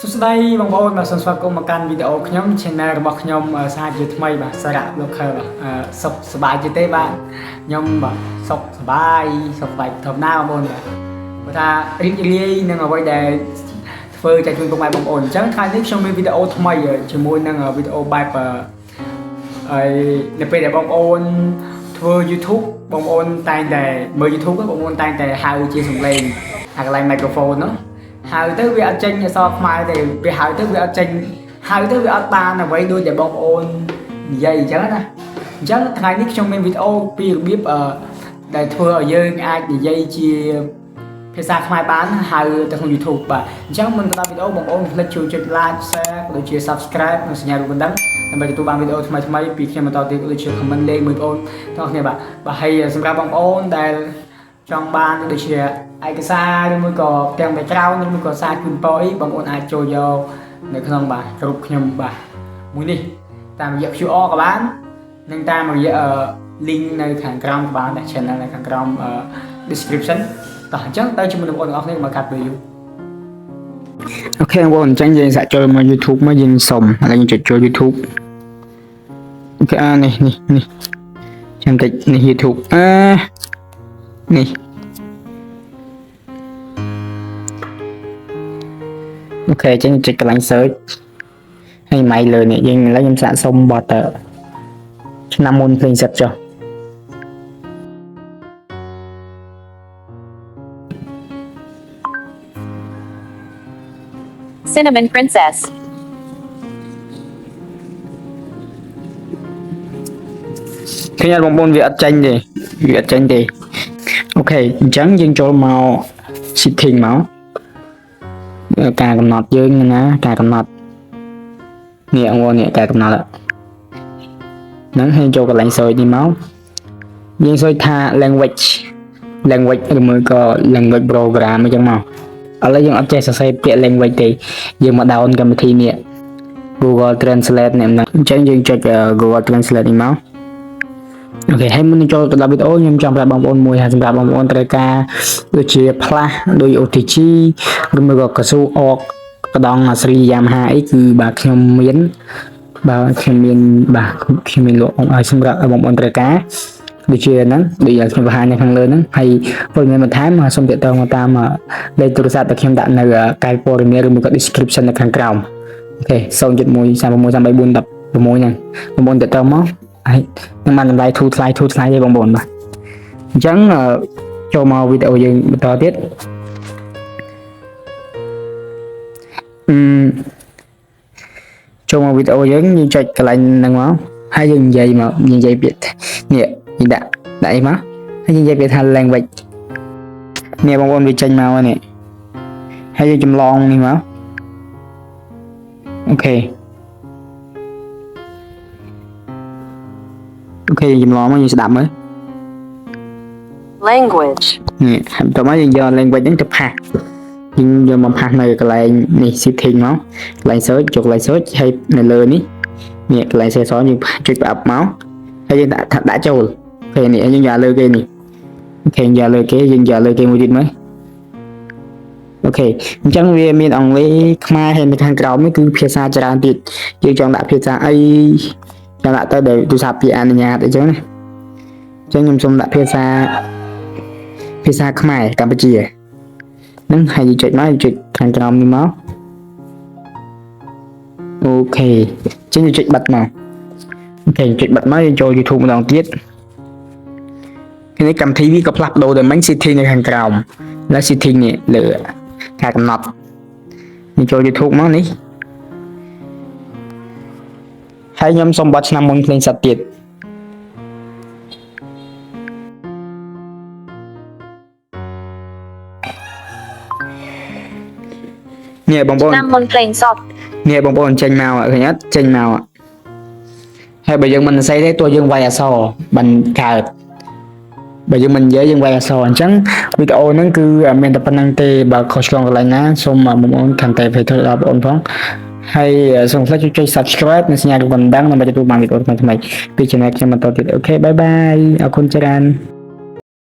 សួស្តីបងប្អូនបាទសូមស្វាគមន៍មកកាន់វីដេអូខ្ញុំ channel របស់ខ្ញុំសាជាថ្មីបាទសារៈលោកខើបាទសុខសប្បាយទេបាទខ្ញុំបាទសុខសប្បាយធម្មតាបងប្អូនបាទបើថារីករាយនឹងអ្វីដែលធ្វើចែកជូនពុកម៉ែបងប្អូនអញ្ចឹងថ្ងៃនេះខ្ញុំមានវីដេអូថ្មីជាមួយនឹងវីដេអូបែបហើយនៅពេលដែលបងប្អូនធ្វើ YouTube បងប្អូនតែងតែមើល YouTube បងប្អូនតែងតែហៅជាសំឡេងអាកន្លែង microphone នោះហៅទៅវាអត់ចេញអក្សរខ្មែរទេវាហៅទៅវាអត់ចេញហៅទៅវាអត់បានអ្វីដូចតែបងប្អូននិយាយអញ្ចឹងណាអញ្ចឹងថ្ងៃនេះខ្ញុំមានវីដេអូពីរបៀបដែលធ្វើឲ្យយើងអាចនិយាយជាភាសាខ្មែរបានហៅទៅក្នុង YouTube បាទអញ្ចឹងមុនទៅដល់វីដេអូបងប្អូនកុំភ្លេចជួយចុច like share ក៏ដូចជា subscribe និងសញ្ញារូបកណ្ដឹងដើម្បីទទួលបានវីដេអូថ្មីៗពីខ្ញុំបន្តទៀតក៏ដូចជា comment លេខមួយបងប្អូនទាំងគ្នាបាទហើយសម្រាប់បងប្អូនដែលចង់បានដូចជាឯកសារឬមួយក៏ទាំង background ឬមួយក៏សារជូនពរអីបងប្អូនអាចចូលយកនៅក្នុងបាទក្រុមខ្ញុំបាទមួយនេះតាមរយៈ QR ក៏បាននិងតាមរយៈ link នៅខាងក្រោមក៏បានដាក់ channel នៅខាងក្រោម description តោះអញ្ចឹងទៅជាមួយនឹងបងប្អូនទាំងអស់គ្នាមកកាត់ video អូខេបងប្អូនអញ្ចឹងយើងសាកចូលមក YouTube មកយើងសុំហើយយើងចុចចូល YouTube អូខេនេះចាំតិចនេះ YouTube នេះអូខេអញ្ចឹងចុចកន្លែង search ហើយម៉ៃលើនេះយើងឥឡូវខ្ញុំសាកសុំបទឆ្នាំមុនភ្លេងសិតចុះCinnamon Princess ឃើញអត់បងប្អូនវាអត់ចាញ់ទេអូខេអញ្ចឹងយើងចូលមក setting មកការកំណត់យើងណាការកំណត់នេះអង្គនេះការកំណត់ហ្នឹងហើយចូលកន្លែង search នេះមកយើង search ថា language ឬមួយក៏ language program អញ្ចឹងមកឥឡូវយើងអត់ចេះសរសេរពាក្យ language ទេយើងមក down កម្មវិធីនេះ Google Translate នេះអញ្ចឹងយើងចុច Google Translate នេះមកអូខេហើយមុននឹងចូលទៅដល់វីដេអូខ្ញុំចង់ប្រាប់បងប្អូនមួយថាសម្រាប់បងប្អូនត្រូវការដូចជា Plus ដូច OTG ឬមួយក៏ Kasu Org កដង Sri Yamaha អីគឺបាទខ្ញុំមានលក់ឲ្យសម្រាប់បងប្អូនត្រូវការដូចជាហ្នឹងដូចខ្ញុំបង្ហាញនៅខាងលើហ្នឹងហើយព័ត៌មានបន្ថែមសូមទាក់ទងមកតាមលេខទូរស័ព្ទដែលខ្ញុំដាក់នៅកាយព័ត៌មានឬមួយក៏ description នៅខាងក្រោមអូខេ0.1 36 33 4 16ហ្នឹងបងប្អូនទាក់ទងមកហើយនឹងបានតម្លៃធូរថ្លៃទេបងប្អូនបាទអញ្ចឹងចូលមកវីដេអូយើងបន្តទៀតចូលមកវីដេអូយើងចុចកន្លែងហ្នឹងមកហើយយើងនិយាយពាក្យនេះយើងដាក់អីមកហើយយើងនិយាយពាក្យថា language នេះបងប្អូនវាចេញមកនេះហើយយើងចម្លងនេះមកអូខេចម្លងមកយើងស្ដាប់មើល Language នេះហើយតោះមកយើងយក language ហ្នឹងទៅផាសយើងយកមកផាសនៅកន្លែងនេះ setting មកកន្លែង search ចូលកន្លែង search ហើយនៅលើនេះកន្លែង search យើងចុចប្រអប់មកហើយយើងដាក់ចូលអូខេនេះយើងយកលើគេនេះអូខេយកលើគេមួយទៀតមើលអូខេអញ្ចឹងវាមានអង់គ្លេសខ្មែរហើយនៅខាងក្រោមនេះគឺភាសាច្រើនទៀតយើងចង់ដាក់ភាសាអីចង់ដាក់ទៅដោយទូរស័ព្ទពីអនុញ្ញាតអញ្ចឹងណាអញ្ចឹងខ្ញុំសូមដាក់ភាសាខ្មែរកម្ពុជាហ្នឹងហើយយើងចុចមកចុចខាងក្រោមនេះមកអូខេអញ្ចឹងយើងចុចបិទមកអូខេចុចបិទមកយើងចូល YouTube ម្ដងទៀតនេះកម្មវិធីវាក៏ផ្លាស់ប្ដូរទៅមិញ setting នៅខាងក្រោមแล้ว setting នេះលើការកំណត់យើងចូល YouTube មកនេះហើយខ្ញុំសូមបត់ឆ្នាំមុនភ្លេងសិតទៀតនេះបងប្អូនឆ្នាំមុនភ្លេងសតនេះបងប្អូនចេញមកឃើញអត់ចេញមកហើយបើយើងមិនសរសេរទេទោះយើងវាយអក្សរបានកើតបើយើងមិននិយាយយើងវាយអក្សរអញ្ចឹងវីដេអូហ្នឹងគឺមានតែប៉ុណ្្នឹងទេបើខុសឆ្គងកន្លែងណាសូមបងប្អូនកាន់តែជួយដល់បងប្អូនផងហើយសូមចុច subscribe និងសញ្ញារូបកណ្ដឹងដើម្បីទទួលបានវីដេអូថ្មីៗពី channel ខ្ញុំបន្តទៀតអូខេបាយបាយអរគុណច្រើន